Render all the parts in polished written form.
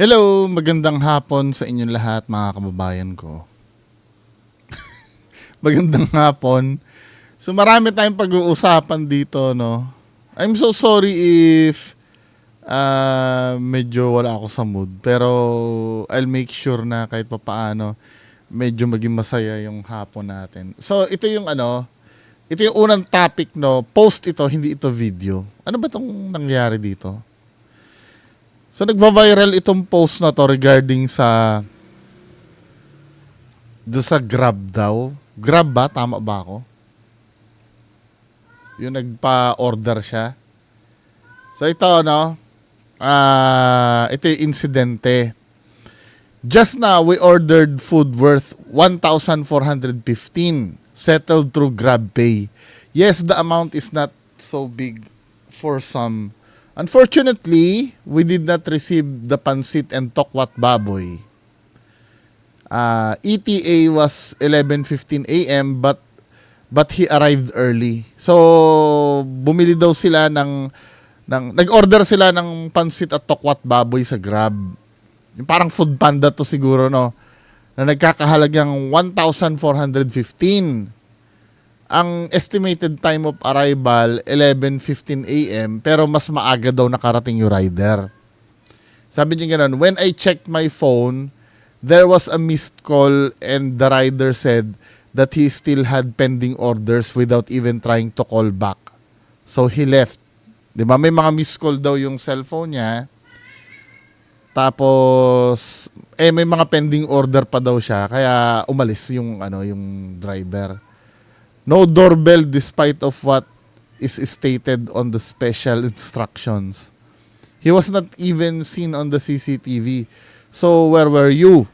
Hello, magandang hapon sa inyong lahat mga kababayan ko. Magandang hapon. So marami tayong pag-uusapan dito, no? I'm so sorry if medyo wala ako sa mood. Pero I'll make sure na kahit papaano medyo maging masaya yung hapon natin. So ito yung ito yung unang topic, no? Post ito, hindi ito video. Ano ba tong nangyari dito? So nagva-viral itong post na to regarding sa Grab daw. Grab ba? Tama ba ako? Yung nagpa-order siya. So ito, no? Ito yung insidente. Just now, we ordered food worth 1,415 settled through GrabPay. Yes, the amount is not so big for some. Unfortunately, we did not receive the pansit and tokwat baboy. ETA was 11:15 a.m. but he arrived early. So bumili daw sila nag-order sila ng pansit at tokwat baboy sa Grab. Yung parang food panda to siguro, no, na nagkakahalagang 1,415. Ang estimated time of arrival 11:15 a.m. pero mas maaga daw nakarating yung rider. Sabi niya gano'n, when I checked my phone, there was a missed call and the rider said that he still had pending orders without even trying to call back. So he left. 'Di ba? May mga missed call daw yung cellphone niya. Tapos may mga pending order pa daw siya kaya umalis yung yung driver. No doorbell despite of what is stated on the special instructions. He was not even seen on the CCTV. So where were you?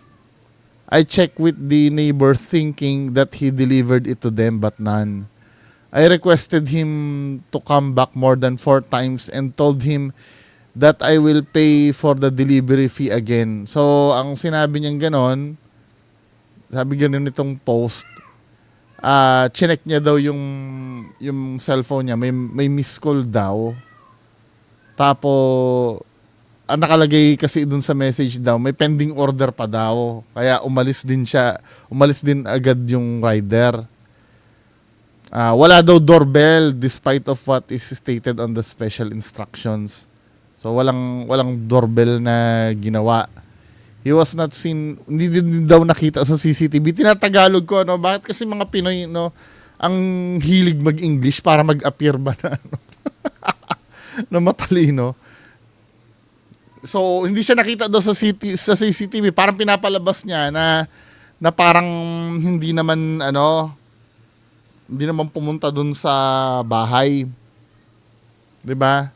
I checked with the neighbor thinking that he delivered it to them but none. I requested him to come back more than 4 times and told him that I will pay for the delivery fee again. So ang sinabi niyang ganon, sabi ganon nitong post, chinek niya daw yung cellphone niya, may missed call daw. Tapos ang nakalagay kasi dun sa message daw, may pending order pa daw. Kaya umalis din agad yung rider. Wala daw doorbell despite of what is stated on the special instructions. So walang doorbell na ginawa. He was not seen, hindi din daw nakita sa CCTV. Tinatagalog ko, no? Bakit kasi mga Pinoy, no, ang hilig mag-English para mag-appear ba na, na matalino. So, hindi siya nakita daw sa CCTV. Parang pinapalabas niya na parang hindi naman pumunta dun sa bahay. 'Di ba?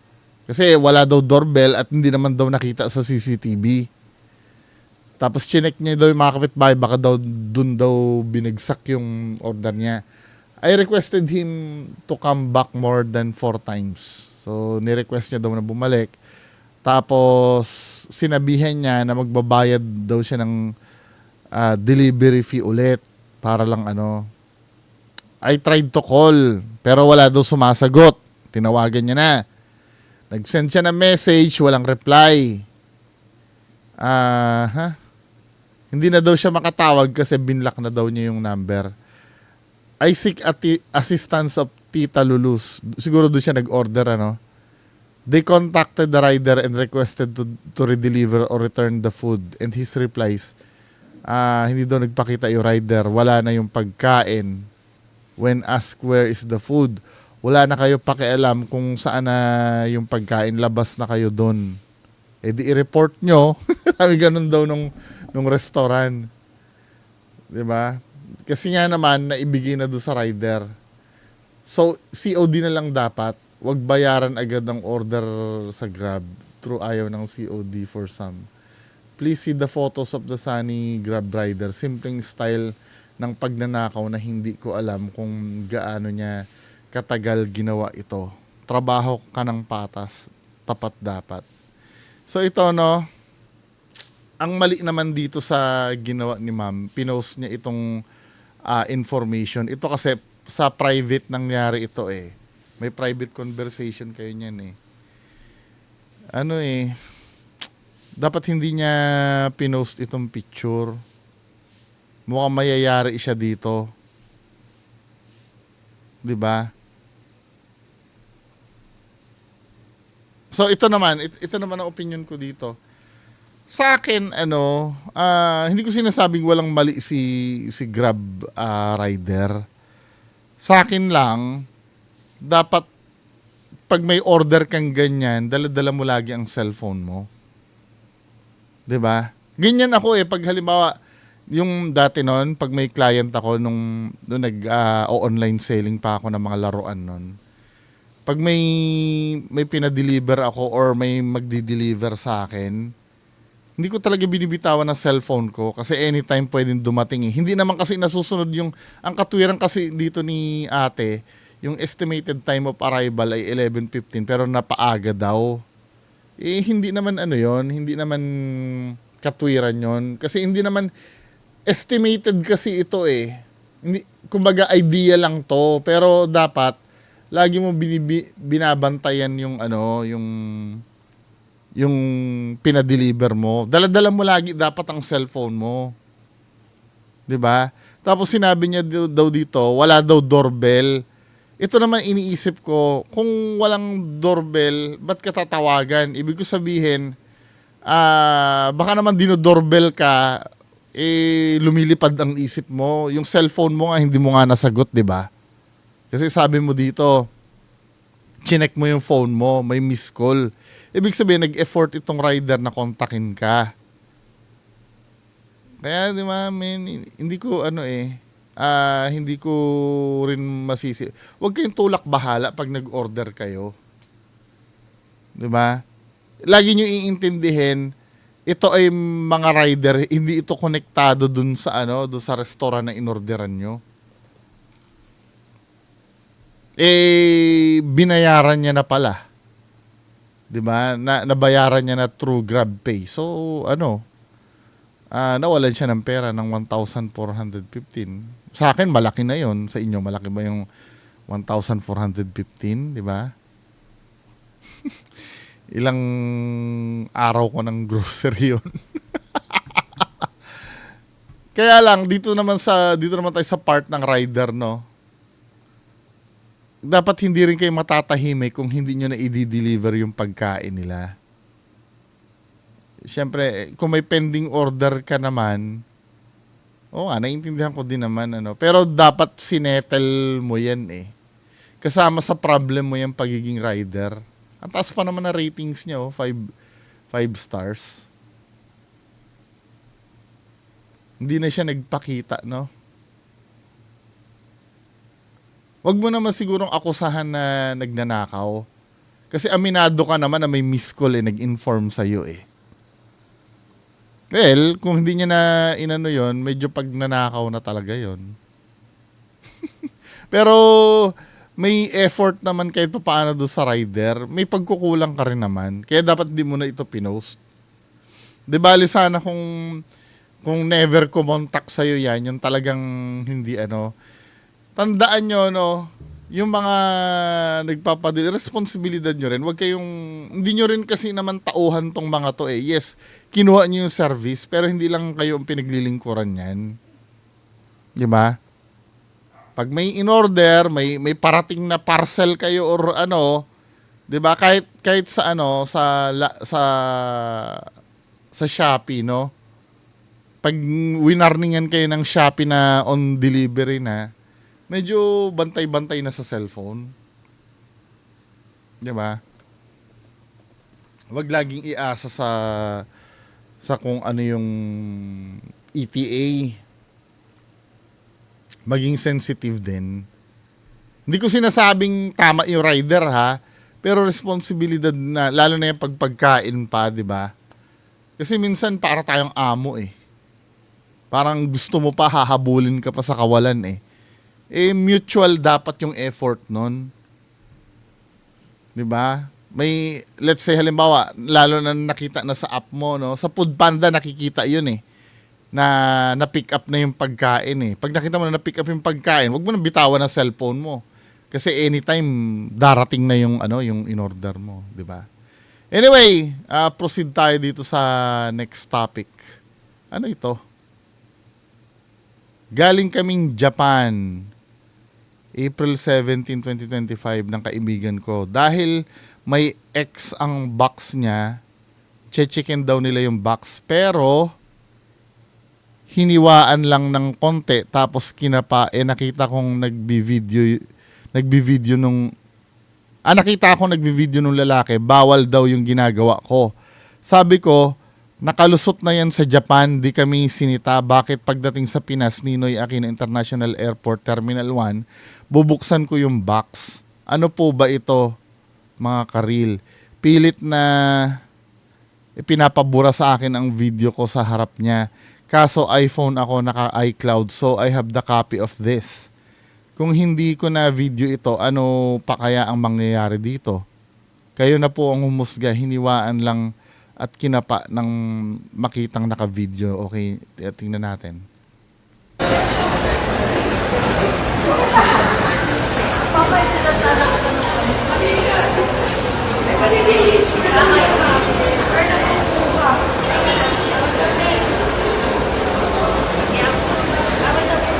Kasi wala daw doorbell at hindi naman daw nakita sa CCTV. Tapos chinek niya daw yung mga kapitbahay, baka daw dun daw binagsak yung order niya. I requested him to come back more than 4 times. So, ni-request niya daw na bumalik. Tapos, sinabihan niya na magbabayad daw siya ng delivery fee ulit para lang I tried to call, pero wala daw sumasagot. Tinawagan niya na. Nag-send siya ng message, walang reply. Hindi na daw siya makatawag kasi binlock na daw niya yung number. I seek assistance of Tita Lulus. Siguro doon siya nag-order, They contacted the rider and requested to redeliver or return the food. And his replies, hindi daw nagpakita yung rider. Wala na yung pagkain. When asked where is the food, wala na kayo pakialam kung saan na yung pagkain. Labas na kayo doon. Di i-report nyo. Sabi ganun daw nung restaurant. Diba? Kasi nga naman, naibigay na doon sa rider. So, COD na lang dapat. Huwag bayaran agad ang order sa Grab through ayaw ng COD for some. Please see the photos of the sunny Grab rider. Simpleng style ng pagnanakaw na hindi ko alam kung gaano niya katagal ginawa ito. Trabaho ka ng patas, tapat dapat. So ito, ang mali naman dito sa ginawa ni ma'am, pinost niya itong information. Ito kasi sa private nangyari ito May private conversation kayo niyan Dapat hindi niya pinost itong picture. Mukhang mayayari siya dito. 'Di ba? So ito naman ang opinion ko dito. Sa akin hindi ko sinasabing walang mali si Grab rider. Sa akin lang dapat pag may order kang ganyan, dala-dala mo lagi ang cellphone mo. 'Di ba? Ganyan ako pag halimbawa yung dati noon, pag may client ako nung online selling pa ako ng mga laruan noon. Pag may pinadeliver ako or may magdi-deliver sa akin, hindi ko talaga binibitawan ng cellphone ko kasi anytime pwedeng dumating eh. Hindi naman kasi nasusunod ang katwiran kasi dito ni ate, yung estimated time of arrival ay 11:15 pero napaaga daw. Hindi naman hindi naman katwiran yon. Kasi hindi naman estimated kasi ito eh. Hindi, kumbaga idea lang to pero dapat lagi mo binabantayan yung pinadeliver mo. Dala-dala mo lagi dapat ang cellphone mo. 'Di ba? Tapos sinabi niya daw dito, wala daw doorbell. Ito naman iniisip ko, kung walang doorbell, ba't ka tatawagan? Ibig ko sabihin, baka naman dinodoorbell ka, lumilipad ang isip mo. Yung cellphone mo nga, hindi mo nga nasagot, 'di ba? Kasi sabi mo dito, chinek mo yung phone mo, may missed call. Ibig sabihin, nag-effort itong rider na kontakin ka. Kaya, di ba, hindi ko hindi ko rin masisi. Huwag kayong tulak bahala pag nag-order kayo. Di ba? Lagi nyo iintindihin, ito ay mga rider, hindi ito konektado dun sa dun sa restaurant na inorderan nyo. Binayaran niya na pala. 'Di ba? Nabayaran niya na through GrabPay. So, nawalan siya ng pera ng 1,415. Sa akin malaki na 'yon. Sa inyo malaki ba yung 1,415, 'di ba? Ilang araw ko ng grocery 'yon. Kaya lang dito naman tayo sa part ng rider, no. Dapat hindi rin kayo matatahimik kung hindi nyo na i-deliver yung pagkain nila. Siyempre, kung may pending order ka naman, naiintindihan ko din naman. Pero dapat sinettle mo yan eh. Kasama sa problem mo yung pagiging rider. Ang taas pa naman na ratings nyo, 5 stars. Hindi na siya nagpakita, no? Wag mo naman sigurong akusahan na nagnanakaw. Kasi aminado ka naman na may missed call nag-inform sa'yo eh. Well, kung hindi niya na yon, medyo pag nanakaw na talaga yon. Pero may effort naman kahit paano doon sa rider. May pagkukulang ka rin naman. Kaya dapat di mo na ito pinost. Di bali sana kung never kumontak sa'yo yan, yung talagang hindi tandaan nyo, yung mga nagpapadeli, responsibilidad nyo rin. Hindi nyo rin kasi naman tauhan tong mga to eh. Yes, kinuha nyo yung service, pero hindi lang kayo ang pinaglilingkuran yan. Di ba? Pag may in-order, may parating na parcel kayo or di ba? Kahit sa sa Shopee, no? Pag winarningan kayo ng Shopee na on delivery na, medyo bantay-bantay na sa cellphone. 'Di ba? Huwag laging iasa sa kung ano yung ETA. Maging sensitive din. Hindi ko sinasabing tama yung rider ha, pero responsibilidad na, lalo na yung pagkain pa, 'di ba? Kasi minsan para tayong amo eh. Parang gusto mo pa, hahabulin ka pa sa kawalan eh. Mutual dapat yung effort nun. 'Di ba? Let's say halimbawa, lalo na nakita na sa app mo, no? Sa Foodpanda nakikita 'yun eh. Na pick up na yung pagkain eh. Pag nakita mo na pick up yung pagkain, wag mo nang bitawan ang cellphone mo. Kasi anytime darating na yung yung in-order mo, 'di ba? Anyway, proceed tayo dito sa next topic. Ano ito? Galing kaming Japan. April 17, 2025 ng kaibigan ko. Dahil may X ang box niya, che-checken daw nila yung box. Pero, hiniwaan lang ng konti. Tapos kinapa, nakita kong nagbi-video nung, nakita akong nagbi-video nung lalaki. Bawal daw yung ginagawa ko. Sabi ko, nakalusot na yan sa Japan, di kami sinita. Bakit pagdating sa Pinas, Ninoy Aquino International Airport, Terminal 1, bubuksan ko yung box. Ano po ba ito, mga karil? Pilit na ipinapabura sa akin ang video ko sa harap niya. Kaso iPhone ako, naka-iCloud, so I have the copy of this. Kung hindi ko na video ito, ano pa kaya ang mangyayari dito? Kayo na po ang humusga, hiniwaan lang at kinapa ng makitang naka-video. Okay, tingnan natin.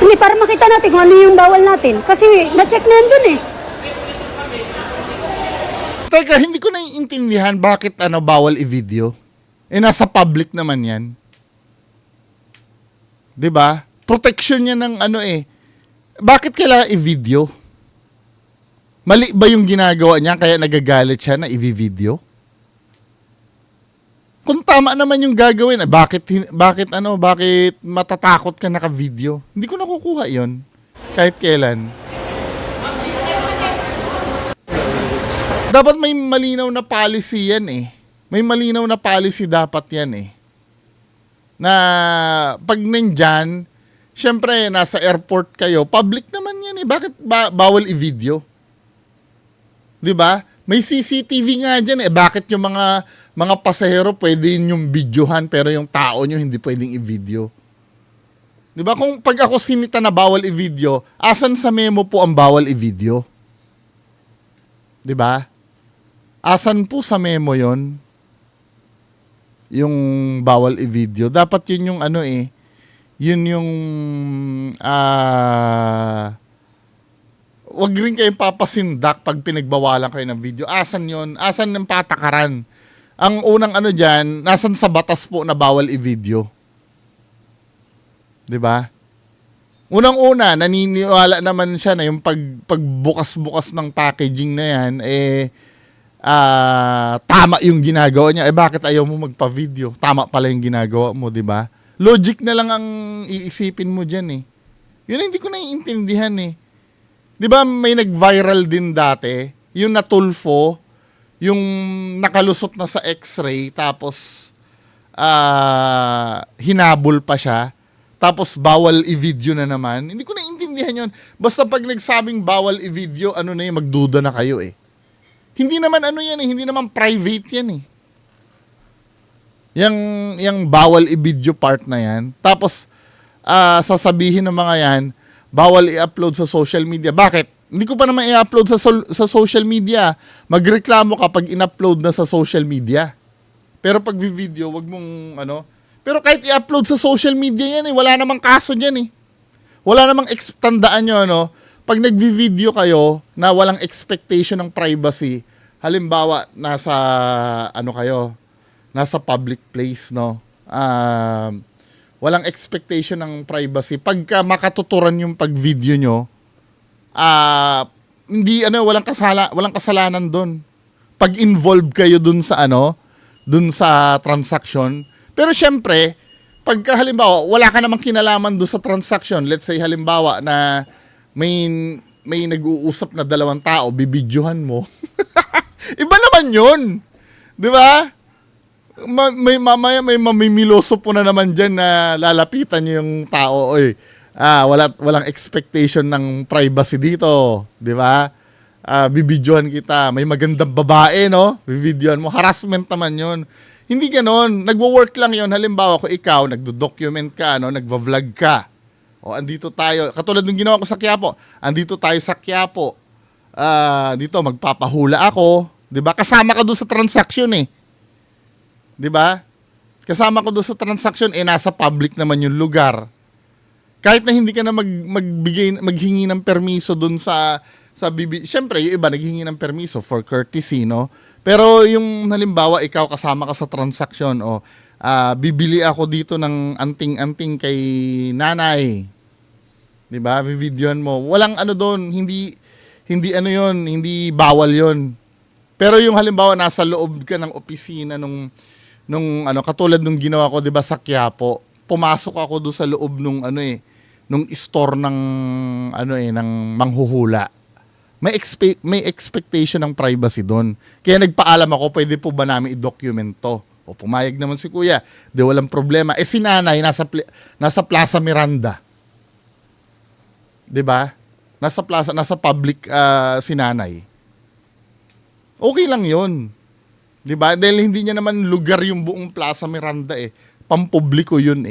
Hindi, para makita natin kung ano yung bawal natin. Kasi na-check na yan dun eh. Teka, hindi ko naiintindihan bakit bawal i-video. Nasa public naman yan. 'Di ba? Protection niya ng Bakit kailangan i-video? Mali ba yung ginagawa niya kaya nagagalit siya na i-video? Kung tama naman yung gagawin, bakit matatakot ka naka-video? Hindi ko nakukuha 'yon kahit kailan. Dapat may malinaw na policy yan eh. May malinaw na policy dapat yan eh. Na pag nandyan, syempre nasa airport kayo, public naman yan eh. Bakit bawal i-video? 'Di ba? May CCTV nga dyan eh. Bakit yung mga pasahero pwede yung videohan pero yung tao nyo hindi pwedeng i-video? 'Di ba? Kung pag ako sinita na bawal i-video, asan sa memo po ang bawal i-video? 'Di ba? Asan po sa memo yon? Yung bawal i-video. Dapat yun yung yun yung wag rin kayong papasindak pag pinagbawalan kayo ng video. Asan yun? Asan ng patakaran? Ang unang dyan, nasan sa batas po na bawal i-video? 'Di ba? Unang-una, naniniwala naman siya na yung pagbukas-bukas ng packaging na yan, tama yung ginagawa niya. Bakit ayaw mo magpa-video? Tama pala yung ginagawa mo, 'di ba? Logic na lang ang iisipin mo diyan eh. Yun hindi ko naiintindihan eh. 'Di ba may nag-viral din dati, yung natulfo, yung nakalusot na sa X-ray tapos hinabol pa siya. Tapos bawal i-video na naman. Hindi ko naiintindihan 'yon. Basta pag nagsabing bawal i-video, magduda na kayo eh. Hindi naman yan eh, hindi naman private yan eh. Yang bawal i-video part na yan. Tapos sasabihin ng mga yan, bawal i-upload sa social media. Bakit? Hindi ko pa naman i-upload sa social media. Magreklamo ka pag in-upload na sa social media. Pero pag video, wag mong Pero kahit i-upload sa social media yan eh, wala namang kaso diyan eh. Wala namang tandaan nyo pag nagvi-video kayo na walang expectation ng privacy, halimbawa nasa nasa public place walang expectation ng privacy. Pagka makatuturan yung pag-video nyo, hindi walang kasalanan doon. Pag involved kayo dun sa transaction. Pero syempre, pagka halimbawa wala ka namang kinalaman doon sa transaction, let's say halimbawa na may nag-uusap na dalawang tao, bibidyohan mo. Iba naman 'yun. 'Di ba? May mamimiloso po na naman diyan na lalapitan niyo yung tao, oy. Walang expectation ng privacy dito, 'di ba? Bibidyohan kita. May magandang babae, bibidyohan mo. Harassment naman 'yun. Hindi ganoon. Nagwo-work lang 'yon. Halimbawa ko ikaw, nagdo-document ka, nagvo-vlog ka. O andito tayo. Katulad ng ginawa ko sa Quiapo. Andito tayo sa Quiapo. Dito magpapahula ako, 'di ba? Kasama ka doon sa transaction eh. 'Di ba? Kasama ko doon sa transaction, nasa public naman yung lugar. Kahit na hindi ka na maghingi ng permiso doon sa Siyempre, yung iba naghingi ng permiso for courtesy, no? Pero yung halimbawa, ikaw kasama ka sa transaction, o bibili ako dito ng anting-anting kay nanay. 'Di ba? Videoan mo. Walang ano doon, hindi ano 'yon, hindi bawal 'yon. Pero yung halimbawa nasa loob ka ng opisina nung katulad nung ginawa ko 'di ba sa Quiapo, pumasok ako do sa loob nung nung store ng ng manghuhula. May expectation ng privacy doon. Kaya nagpaalam ako, pwede po ba namin i-document to? O pumayag naman si kuya, di walang problema. Si nanay nasa Plaza Miranda. 'Di ba? Nasa public si nanay. Okay lang 'yon. 'Di ba? Dahil hindi niya naman lugar yung buong Plaza Miranda pampubliko 'yun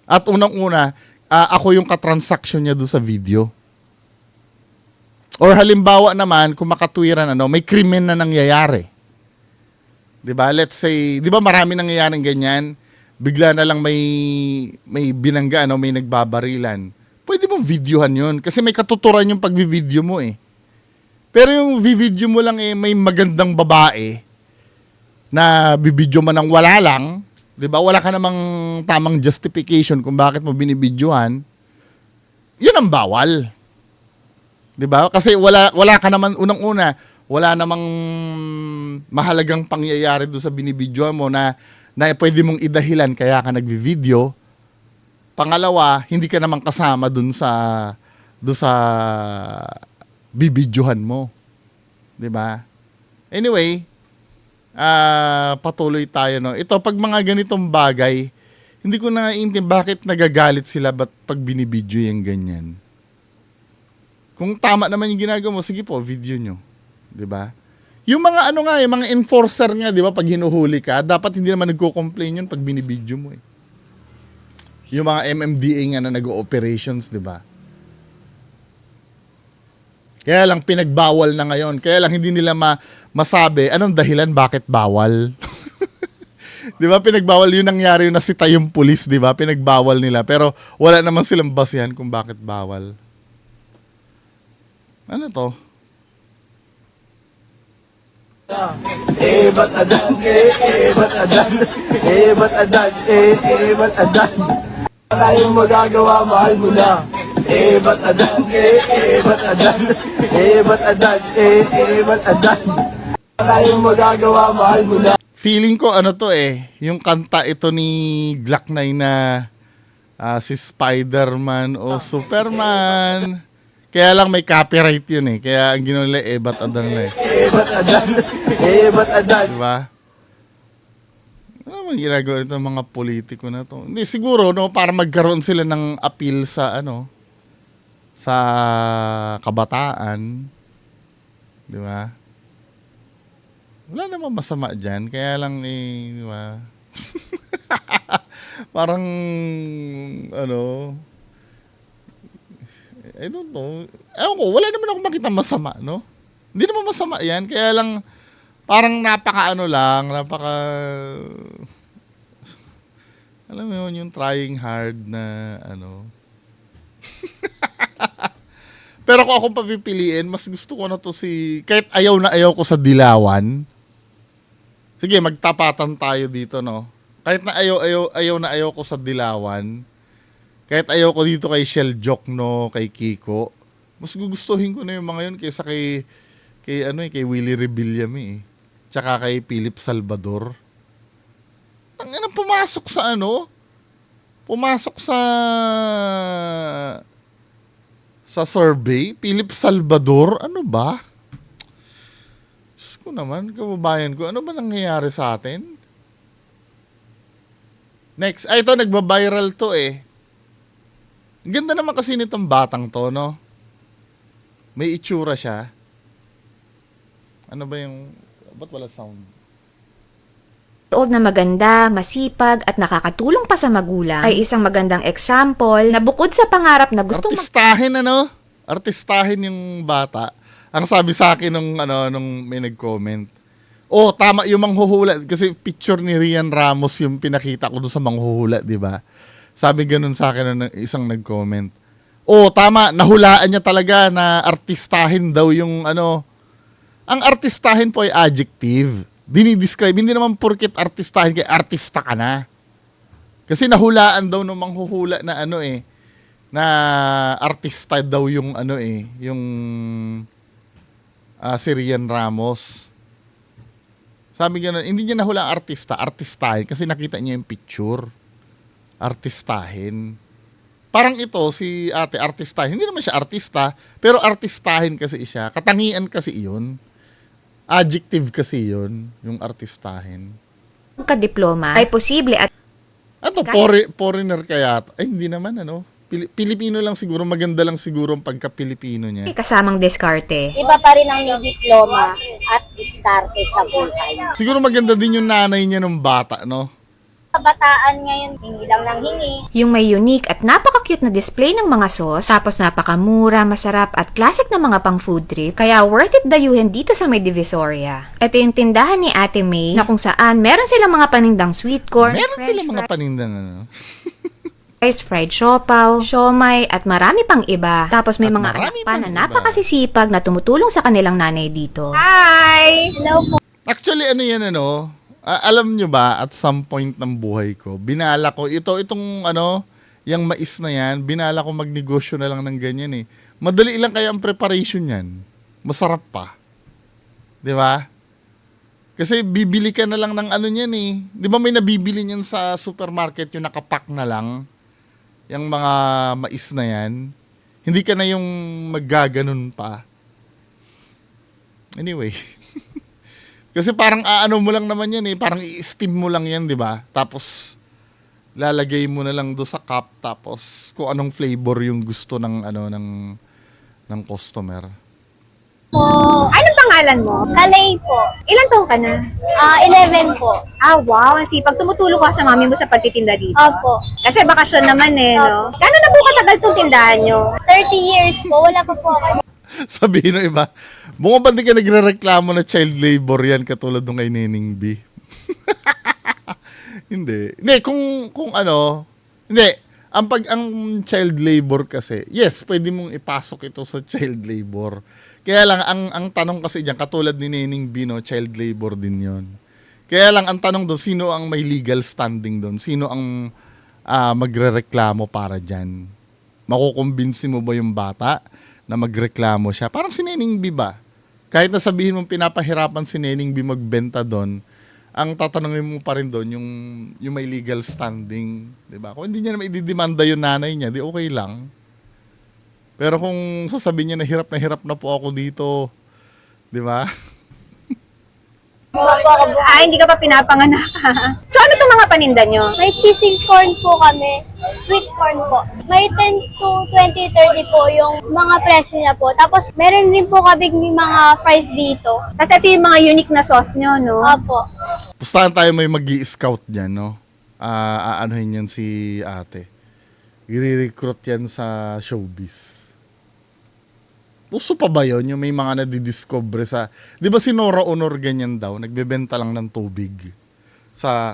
At unang-una, ako yung katransaksyon niya doon sa video. Or halimbawa naman, kung makatwiran may krimen na nangyayari. 'Di ba? Let's say, 'di ba marami nangyayaring ganyan? Bigla na lang may binangga, may nagbabarilan. Pwede mong videohan 'yun kasi may katuturan yung pagvi-video mo Pero yung video mo lang may magandang babae na bibidyo man ng wala lang, 'di ba? Wala ka namang tamang justification kung bakit mo binibidyohan. 'Yun ang bawal. 'Di ba? Kasi wala ka naman unang-una, wala namang mahalagang pangyayari doon sa binibidyohan mo na pwede mong idahilan kaya ka nagvi-video. Pangalawa, hindi ka naman kasama doon sa bibidyohan mo. 'Di ba? Anyway, patuloy tayo Ito pag mga ganitong bagay, hindi ko naiintindihan bakit nagagalit sila pag binibidyo yung ganyan. Kung tama naman yung ginagawa mo, sige po, video nyo. 'Di ba? Yung mga yung mga enforcer nga, 'di ba, pag hinuhuli ka, dapat hindi naman nagko-complain yun pag binibidyo mo Yung mga MMDA nga na nag-o-operations, 'di ba? Kaya lang pinagbawal na ngayon. Kaya lang hindi nila masabi anong dahilan bakit bawal. 'Di ba? Pinagbawal yun, nangyari yung nasita yung pulis, 'di ba? Pinagbawal nila pero wala naman silang basihan kung bakit bawal. Ano to? Ba't adan? Ba't adan? Ba't adan? Ba't adan? Wala tayong magagawa, mahal mo na. Ba't adan? Ba't adan? Ba't adan? Ba't adan? Wala tayong magagawa, mahal mo na. Feeling ko to yung kanta ito ni Glock 9 na si Spider-Man o Superman. Kaya lang may copyright yun Kaya ang ginawa nila ba't adan na Ba't adan? Ba't adan? Diba? Ano man ginagawa ito mga politiko na to? Hindi, siguro para magkaroon sila ng appeal sa sa kabataan. Diba? Wala namang masama dyan. Kaya lang diba? Parang I don't know. Ewan ko, wala naman ako makita masama, no? Hindi naman masama yan. Kaya lang, parang alam mo yun, yung trying hard na, Pero kung akong papipiliin, mas gusto ko na to kahit ayaw na ayaw ko sa dilawan. Sige, magtapatan tayo dito, no? Kahit na ayaw na ayaw ko sa dilawan, kahit ayaw ko dito kay Shell Jokno, kay Kiko, mas gugustuhin ko na yung mga yun kaysa kay Willie Rebillame tsaka kay Philip Salvador. Tangina, pumasok sa survey, Philip Salvador, ano ba? Diyos ko naman, kababayan ko, ano ba nangyayari sa atin? Next, ito nagba-viral to Ganda naman kasi nitong batang to, no? May itsura siya. Ano ba yung... Ba't wala sound? Loob na maganda, masipag at nakakatulong pa sa magulang ay isang magandang example na bukod sa pangarap na gusto Artistahin yung bata. Ang sabi sa akin nung may nag-comment, Oh, tama yung manghuhula. Kasi picture ni Rian Ramos yung pinakita ko doon sa manghuhula, di ba? Sabi ganun sa akin ng isang nag-comment. Oh, tama. Nahulaan niya talaga na artistahin daw yung ano. Ang artistahin po ay adjective. Dinidescribe. Hindi naman porket artistahin kaya artista ka na. Kasi nahulaan daw ng manghuhula na ano na artista daw yung ano yung si Rian Ramos. Sabi gano'n, hindi niya nahula ang artista, artistahin kasi nakita niya yung picture. Artistahin. Parang ito, si ate, artistahin. Hindi naman siya artista, pero artistahin kasi siya. Katangian kasi yun. Adjective kasi yun, yung artistahin. Kadiploma ay posible at Ano, foreigner kaya? Ay, hindi naman, ano. Pilipino lang siguro, maganda lang siguro ang pagka-Pilipino niya. kasamang diskarte. Iba pa rin ang may diploma at diskarte sa buhay. Siguro maganda din yung nanay niya nung bata, no? Kabataan ngayon, hingi lang ng hingi. Yung may unique at napaka-cute na display ng mga sauce, tapos napakamura, masarap at classic na mga pang food trip, kaya worth it dayuhin dito sa may Divisoria. Ito yung tindahan ni Ate May na kung saan meron silang mga panindang sweet corn, Meron french sila mga panindang, ano? fries, fried siopaw, siomay, at marami pang iba. Tapos may At mga marami anak pa pang na iba. napakasisipag na tumutulong sa kanilang nanay dito. Hi! Hello po. Actually, ano yan, ano? Alam nyo ba, at some point ng buhay ko, binala ko, itong ano, yung mais na yan, binala ko magnegosyo na lang ng ganyan eh. Madali lang kaya ang preparation yan. Masarap pa. Di ba? Kasi bibili ka na lang ng ano niyan eh. Di ba may nabibili niyan sa supermarket yung nakapack na lang? Yung mga mais na yan. Hindi ka na yung maggaganon pa. Anyway. Kasi parang aano mo lang naman yan eh. Parang i-steam mo lang yan, di ba? Tapos lalagay mo na lang do sa cup. Tapos kung anong flavor yung gusto ng ano ng customer. Anong pangalan mo? Kalay po. Ilan taong ka na? 11 po. Wow, ang sipag. Tumutulong ka sa mami mo sa pagtitinda dito. Opo. Kasi bakasyon naman no? Gano'n na po katagal tong tindahan nyo? 30 years po. Wala pa po ako. Sabihin ng iba, bumabandi ka nagre-reklamo na child labor yan katulad nung kay Nening B. Hindi. Hindi, kung ano, hindi. Ang child labor kasi, yes, pwede mong ipasok ito sa child labor. Kaya lang, ang tanong kasi diyan katulad ni Nening B, no, child labor din yon. Kaya lang, ang tanong doon, sino ang may legal standing doon? Sino ang magre-reklamo para dyan? Makukumbinsi mo ba yung bata na magreklamo siya? Parang si Nening B ba? Kahit na sabihin mong pinapahirapan si Nening B magbenta doon, ang tatanungin mo pa rin doon yung may legal standing, 'di ba? Kung hindi niya naman ididemanda yung nanay niya, di okay lang. Pero kung sasabihin niya na hirap na po ako dito, 'di ba? Hindi ka pa pinapanganak. So ano itong mga paninda nyo? May cheesy corn po kami. Sweet corn po. May 10 to 20, 30 po yung mga presyo niya po. Tapos meron rin po kami mga fries dito. Kasi ito yung mga unique na sauce nyo, no? Opo. Pustahan tayo may mag-i-scout diyan, no? Aanuhin yan si ate. I-recruit yan sa showbiz. Uso pa ba yun? Yung may mga nadidiscover sa... Di ba si Nora Honor ganyan daw? Nagbebenta lang ng tubig sa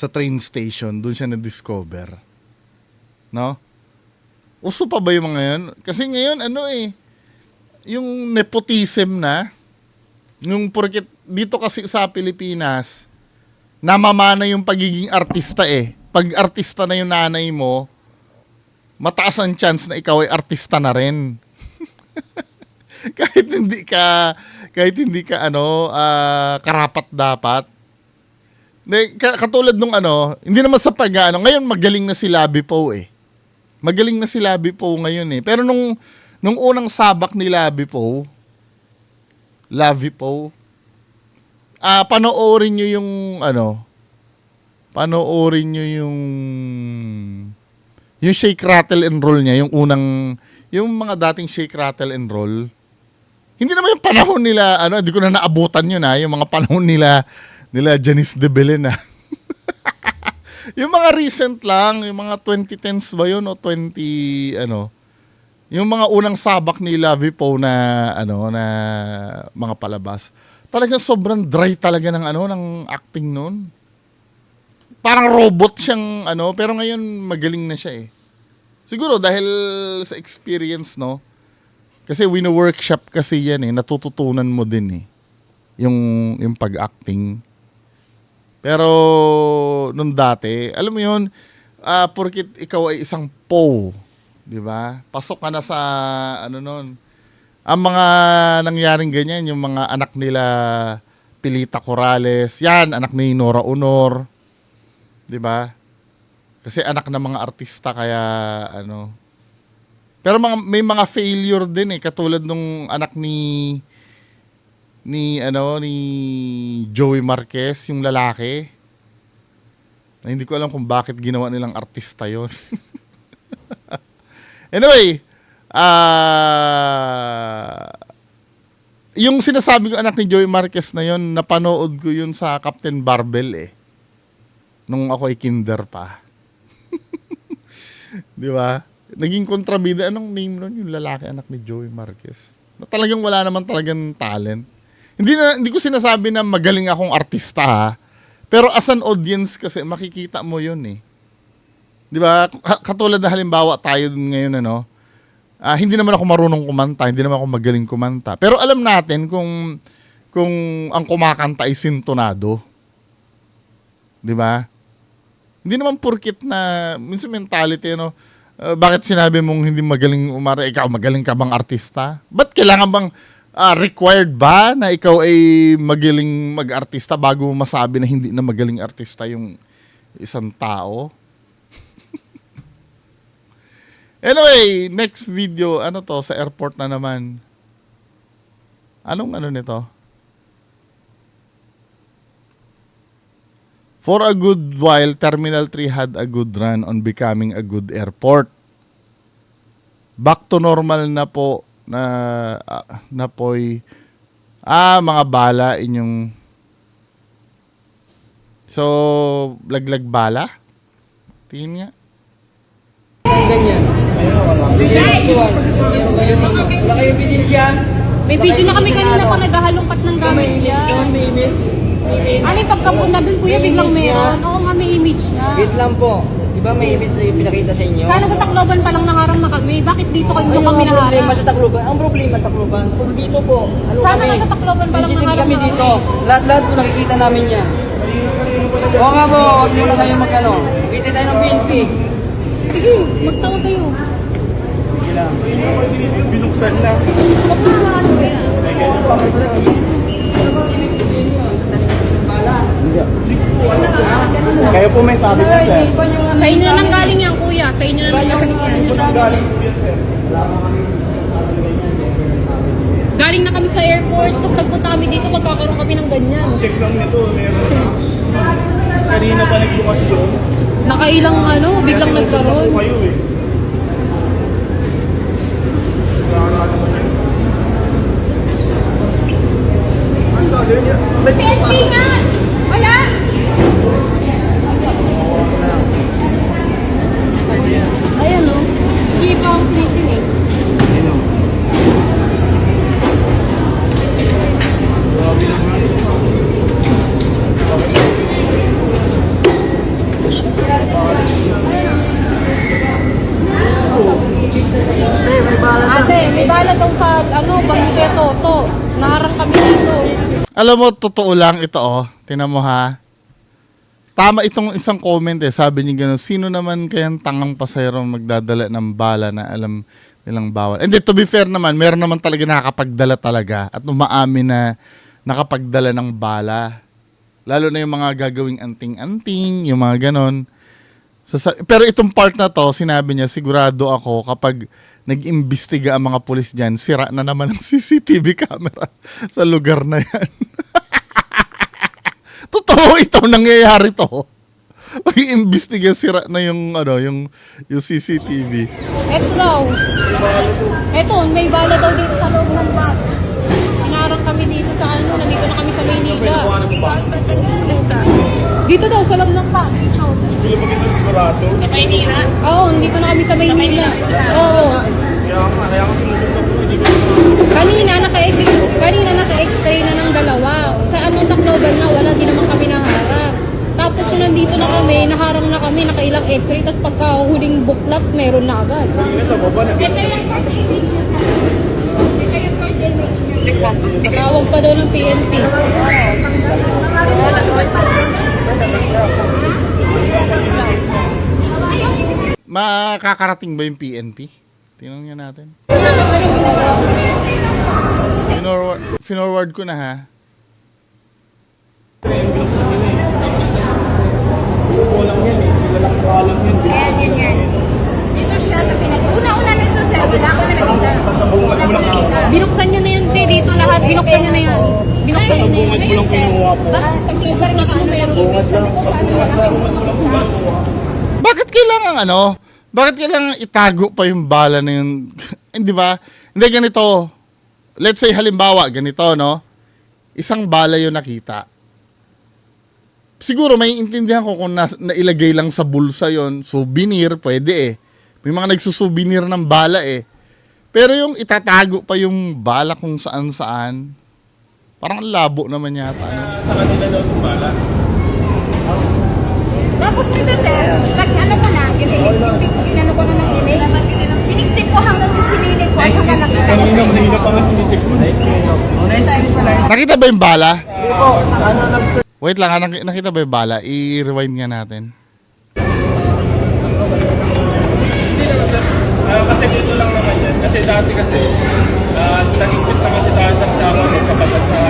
train station. Doon siya na-discover. No? Uso pa ba yung mga yun? Kasi ngayon, yung nepotism na, yung porket dito kasi sa Pilipinas, namamana yung pagiging artista eh. Pag artista na yung nanay mo, mataas ang chance na ikaw ay artista na rin. kahit hindi ka karapat dapat. Katulad nung hindi naman sa ngayon magaling na si Labi Poe eh. Magaling na si Labi Poe ngayon eh. Pero nung unang sabak ni Labi Poe, panoorin nyo yung shake, rattle, and roll niya, yung mga dating shake, rattle, and roll. Hindi naman yung panahon nila, hindi ko na naabutan yun yung mga panahon nila Janice de Belen yung mga recent lang, yung mga 2010s ba yun o 20, yung mga unang sabak ni Lavi Poe na, na mga palabas. Talagang sobrang dry talaga ng ng acting noon. Parang robot siyang pero ngayon magaling na siya eh. Siguro dahil sa experience, no? Kasi wino-workshop kasi yan eh, natututunan mo din eh. Yung pag-acting. Pero nung dati, alam mo yun, porkit ikaw ay isang po, di ba? Pasok ka na sa nun. Ang mga nangyaring ganyan, yung mga anak nila Pilita Corrales, yan, anak ni Nora Honor, di ba? Kasi anak ng mga artista kaya Pero may mga failure din eh, katulad nung anak ni Joey Marquez, yung lalaki. Na hindi ko alam kung bakit ginawa nilang artista 'yon. Anyway, yung sinasabi ko anak ni Joey Marquez na 'yon, napanood ko 'yun sa Captain Barbell eh. Nung ako ay kinder pa. 'Di ba? Naging kontrabida. Anong name nun? Yung lalaki anak ni Joey Marquez. Na talagang wala naman talagang talent. Hindi ko sinasabi na magaling akong artista ha. Pero as an audience kasi makikita mo yun eh. 'Di ba? Katulad na halimbawa tayo ngayon hindi naman ako marunong kumanta, hindi naman ako magaling kumanta. Pero alam natin kung ang kumakanta ay sintonado. 'Di ba? Hindi naman porkit na minsan mentality bakit sinabi mong hindi magaling umara, ikaw magaling ka bang artista? Ba't kailangan bang required ba na ikaw ay magaling mag-artista bago masabi na hindi na magaling artista yung isang tao? Anyway, next video, sa airport na naman. Anong nito? For a good while, Terminal 3 had a good run on becoming a good airport. Back to normal na po mga bala inyong so laglag bala. Tingin nga. Ganyan. Wala kayo ebidensya. May video na kami kanina pa naghahalongkat ng gamit niya. May image. Ano yung pagkapunta doon kuya, biglang meron? Oo nga, may image na. Wait lang po. Di ba may image na yung pinakita sa inyo? Sana sa Tacloban pa lang naharang na kami. Bakit dito kami Ano kami ang problema naharang? sa Tacloban? Ang problema sa Tacloban, kung dito po, Sana nga sa Tacloban pa lang sensitive naharang kami na dito. Lahat-lahat po nakikita namin yan. Oo nga po, huwag muna kayo Kita tayo ng PNP. Sige, magtawag kayo. Binuksan na. Ibig sabihin yun, tanim ng bala. Kayo po may sabi niya, sir. Sa inyo na nang galing yan kuya. Sa inyo na nang galing yan. Galing na kami sa airport, tapos nagpunta kami dito, magkakaroon kami ng ganyan. Check lang nito, meron. Kanina pa nagbukas yun. Nakailang biglang nagkaroon. Kayo eh. Ang gagawin niya? PNP nga! Wala! Ayan o. Hindi pa ako sinisinig. Ate, may bala daw sa bang ni Kuya Toto. Naharang kami dito. Alam mo, totoo lang ito Tingnan mo ha. Tama itong isang comment sabi niya gano'n, sino naman kayang tangang pasayro magdadala ng bala na alam nilang bawal. And to be fair naman, meron naman talaga nakakapagdala talaga at umaamin na nakapagdala ng bala. Lalo na yung mga gagawing anting-anting, yung mga gano'n. Pero itong part na to, sinabi niya, sigurado ako kapag nag-imbestiga ang mga pulis dyan, sira na naman ang CCTV camera sa lugar na yan. Totoo ito, nangyayari to. Mag-iimbestiga, sira na yung CCTV. Eto daw. Eto, may bala daw dito sa loob ng bag. Inarang kami dito sa nandito na kami sa Maynila. Dito daw, sa loob ng bag. Hindi mo kasi sigurado. Oo, hindi pa na kami sa Maynila. Oo. Kaya nga sinusunod ko, hindi ko Kanina naka-extray na ng dalawa. Sa Tacloban nga, wala din naman kami naharang. Tapos kung nandito na kami, naharang na kami, nakailang x-ray, tapos pagka huling buklat, meron na agad. sa baba na. Tatawag pa daw ng PNP. Makakarating ba yung PNP? Tingnan nga natin. Finorward ko na ha. Kulang yan eh. Sila lang kulang yan. Yan. Dito siya sa una-una na sa sir, wala ko na nakita. Pasabungan mo lang ako. Binuksan nyo na yan, te, dito lahat. Binuksan nyo na yan. Binuksan nyo na yan. Pasabungan mo lang kinuha po. Tapos pag-cover na kung meron. Bakit kailangan Bakit kailangan itago pa yung bala na yun? Hindi ba? Hindi, ganito. Let's say, halimbawa, ganito, no? Isang bala yung nakita. Siguro, may intindihan ko kung nailagay lang sa bulsa yon, souvenir, pwede eh. May mga nagsusouvenir ng bala eh. Pero yung itatago pa yung bala kung saan-saan, parang labo naman yata. Sa kanila daw yung bala. Tapos dito sir, ano ko na, ginano ko na ng email. Siniksik ko hanggang sinilip ko at saka nakita. Kanina pa nga sinicheck mo. Nakita ba yung bala? Wait lang, nakita ba yung bala? I-rewind nga natin. Kasi dito lang naman yan. Kasi dati nagigit na kasi tayo sa sa batas sa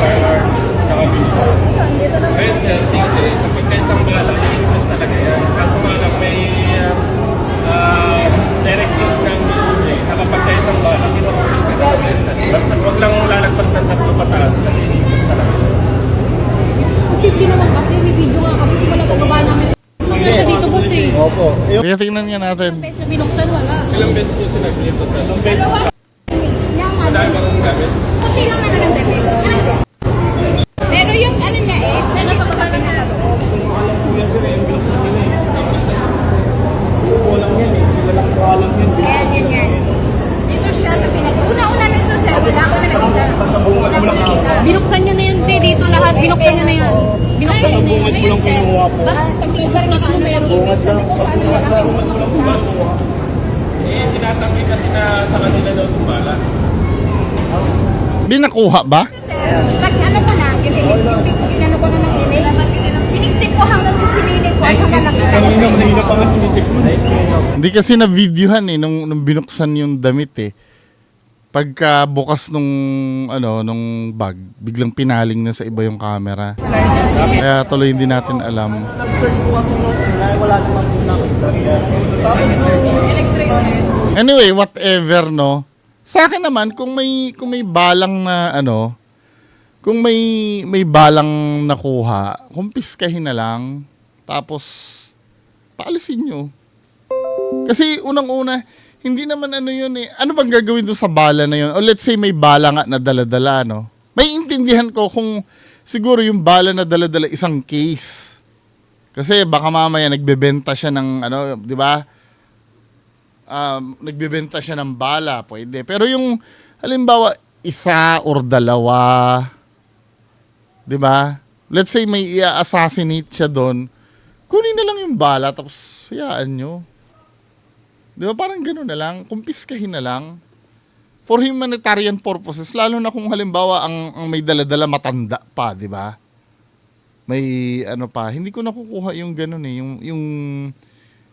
firearm sa kabila. Ngayon sir, dati kapag kayo isang bala, inis talaga yan. Kaso nga lang may directives ng DOJ na kapag kayo isang bala, kinukulis ka na. Basta huwag lang lalagpas ng 3 pataas kasi inis talaga. Posible naman kasi, may video nga kami, simula pagbaba namin. Nung nasa dito boss eh. Opo. Kaya tingnan nga natin. Pesa binuksan, wala. Ilang beses yung sinaglito sa ilang beses Yung dahil marunong gamit. puti lang naman ang damit. Pero yung ano niya is, nagpapakapi sa loob. Yan sila yung binuksan nila eh. Kulang yan eh. Sila lang kulang yan. Yan. Dito siya sa una-una na sa sir, wala ko na nakita. Pasabungan mo lang ako. Binuksan nyo na yan, te, dito lahat. Binuksan nyo na yan. Binuksan nyo na yan. Pasabungan mo lang kinuha po. Tapos pag-cover na kung meron. Pasabungan mo lang kinuha. Eh, tinatanggi kasi na sa kanila daw yung bala. Binakuha ba? Sir, ano ko na, ginano ko na ng email. Siniksik ko hanggang sinilip ko at saka nakita. Kanina pa nga sinicheck mo. Hindi kasi na-videohan eh, nung binuksan yung damit eh. Pagka bukas nung bag, biglang pinaling na sa iba yung camera. Kaya tuloy hindi natin alam. Anyway, whatever, no. Sa akin naman, kung may balang na kung may balang nakuha, kumpiskahin na lang, tapos paalisin nyo. Kasi unang-una, hindi naman yun eh. Ano bang gagawin doon sa bala na yun? O let's say may bala nga na dala-dala, no? May intindihan ko kung siguro yung bala na dala-dala isang case. Kasi baka mamaya nagbebenta siya ng di ba? Nagbebenta siya ng bala, pwede. Pero yung halimbawa isa or dalawa, di ba? Let's say may i-assassinate siya doon, kunin na lang yung bala tapos hayaan nyo. Di ba? Parang gano'n na lang. Kumpiskahin na lang. For humanitarian purposes, lalo na kung halimbawa ang may dala-dala matanda pa, di ba? May pa. Hindi ko nakukuha yung gano'n eh.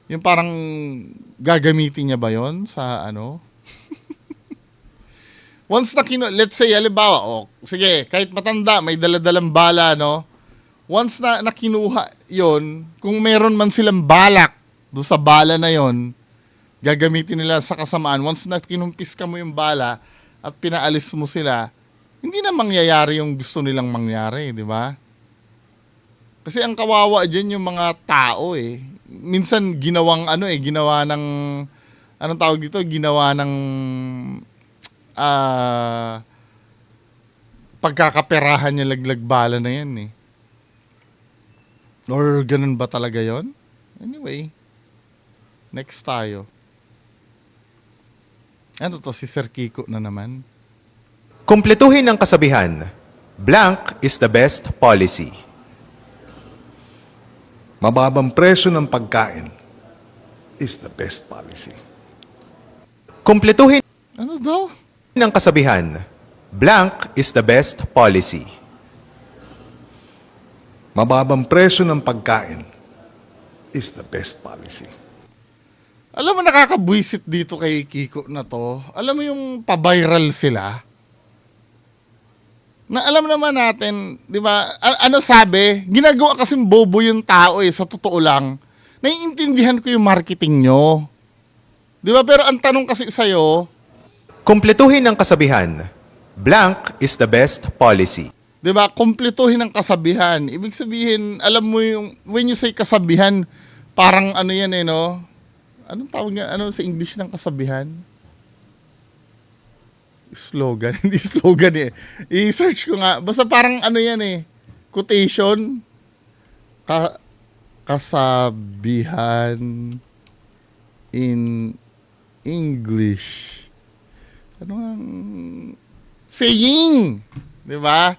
Yung parang gagamitin niya ba yon sa Once na let's say, halimbawa, sige, kahit matanda, may dala-dalang bala, no? Once na kinuha yon, kung meron man silang balak doon sa bala na yon, gagamitin nila sa kasamaan. Once na kinumpiska mo yung bala at pinaalis mo sila, hindi na mangyayari yung gusto nilang mangyari, di ba? Kasi ang kawawa dyan yung mga tao eh. Minsan ginawang ginawa ng, anong tawag dito? Ginawa ng pagkakaperahan niya laglag bala na yan eh. Or ganun ba talaga yon? Anyway, next tayo. Ano to, si Sir Kiko na naman? Kumpletuhin ang kasabihan, blank is the best policy. Mababang presyo ng pagkain is the best policy. Kumpletuhin Ano daw? ang kasabihan, blank is the best policy. Mababang presyo ng pagkain is the best policy. Alam mo, nakakabwisit dito kay Kiko na to. Alam mo yung pa-viral sila? Na alam naman natin, di ba, ano sabi, ginagawa kasing bobo yung tao sa totoo lang. Naiintindihan ko yung marketing nyo. Di ba, pero ang tanong kasi sa'yo, Kumpletuhin ang kasabihan, blank is the best policy. di ba, kumpletuhin ang kasabihan. Ibig sabihin, alam mo yung, when you say kasabihan, parang ano yan no? Anong tawag nga, ano sa English ng kasabihan? Slogan, hindi slogan I-search ko nga. Basta parang ano yan quotation. Kasabihan in English. Ano ang saying? 'Di ba?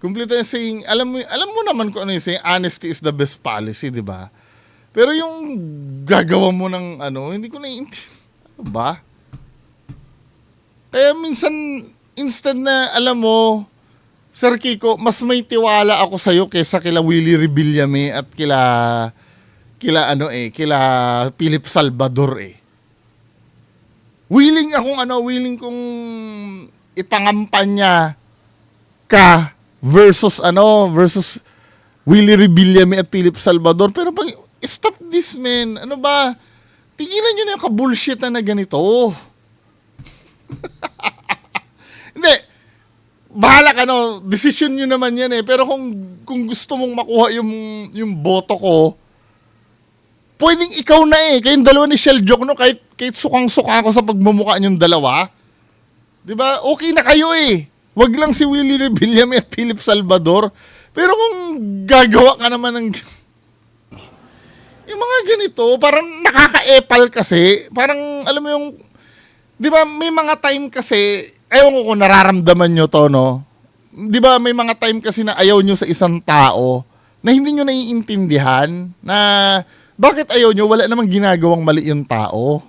Kumpleto yung saying. Alam mo naman kung ano yung saying, honesty is the best policy, 'di ba? Pero yung gagawa mo ng hindi ko naiintindihan. Ano ba? Kaya minsan, instead na, alam mo, Sir Kiko, mas may tiwala ako sa'yo kesa kila Willie Rebillame at kila Philip Salvador Willing kong ipangampanya ka versus Willie Rebillame at Philip Salvador. Pero pag, stop this, man. Ano ba? Tigilan nyo na yung kabullshitan na ganito. Hindi. Bahala ka, decision nyo naman yan Pero kung gusto mong makuha yung boto ko, pwedeng ikaw na Kayong dalawa ni Shell Joke, kahit sukang-suka ako sa pagmumukha niyong dalawa. Diba? Okay na kayo Wag lang si Willie Rebillame at Philip Salvador. Pero kung gagawa ka naman ng yung mga ganito, parang nakaka-epal kasi. Parang, alam mo yung, di ba, may mga time kasi, ewan ko kung nararamdaman nyo to, Di ba, may mga time kasi na ayaw nyo sa isang tao na hindi nyo naiintindihan na bakit ayaw nyo, wala namang ginagawang mali yung tao.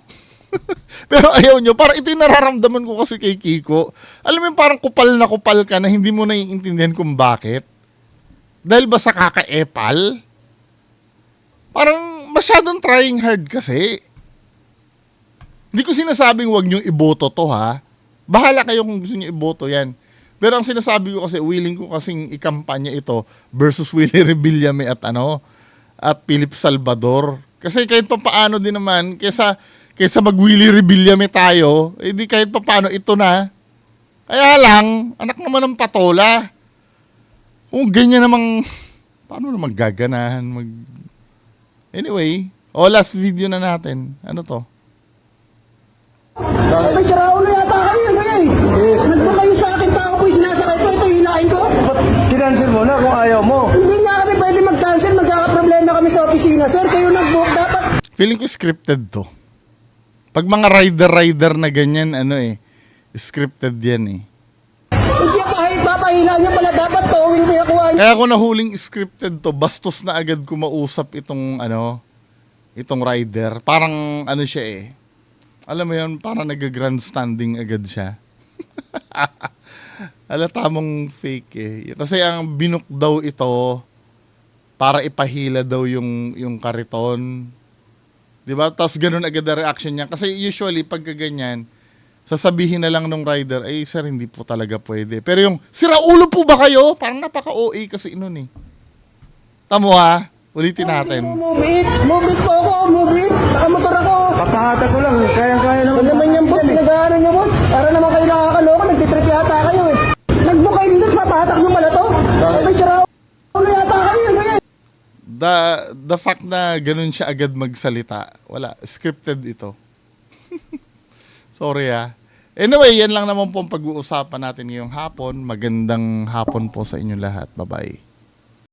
Pero ayaw nyo, parang ito yung nararamdaman ko kasi kay Kiko. Alam mo yung parang kupal na kupal ka na hindi mo naiintindihan kung bakit. Dahil ba sa kaka-epal? Parang masyadong trying hard kasi. Hindi ko sinasabing wag niyong iboto to Bahala kayo kung gusto niyo iboto yan. Pero ang sinasabi ko kasi, willing ko kasing ikampanya ito versus Willie Rebillame at Philip Salvador. Kasi kahit pa paano din naman, kaysa mag Willie Rebillame tayo, di kahit pa paano ito na. Kaya lang, anak naman ng patola. Kung ganyan namang, paano naman gaganahan Anyway, last video na natin. Ano to? May saraulo yata kayo, Nagbo kayo sa akin tao po, sinasakay ko, ito hilahin ko. Kinancel mo na kung ayaw mo. Hindi nga kami pwede mag-cancel, magkakaproblema kami sa opisina. Sir, kayo nag-book, dapat. Feeling ko scripted to. Pag mga rider na ganyan, scripted yan Hindi ako papahila nyo pala, dapat towing ko yakuha nyo. Kaya ako nahuling scripted to, bastos na agad ko mausap itong rider. Parang siya alam mo yun, parang nag-grandstanding agad siya. Halata mong fake Kasi ang binook daw ito para ipahila daw yung kariton. Diba? Tapos ganun agad ang reaction niya. Kasi usually, pagka ganyan, sasabihin na lang nung rider, sir, hindi po talaga pwede. Pero yung, siraulo po ba kayo? Parang napaka-OA kasi nun Tamo ulitin natin. Move it po ako, move it. Nakamotor ako. Papahata ko lang, kaya-kaya naman. Ano naman yan, boss? Pinag-aaral niyo, boss? Para naman kayo nakakaloko, nagtitrip yata kayo Nag-book kayo dito, papahatak nyo pala to? May saraulo yata kayo, The fact na ganun siya agad magsalita, wala, scripted ito. Sorry Anyway, yan lang naman po ang pag-uusapan natin ngayong hapon. Magandang hapon po sa inyong lahat. Bye-bye.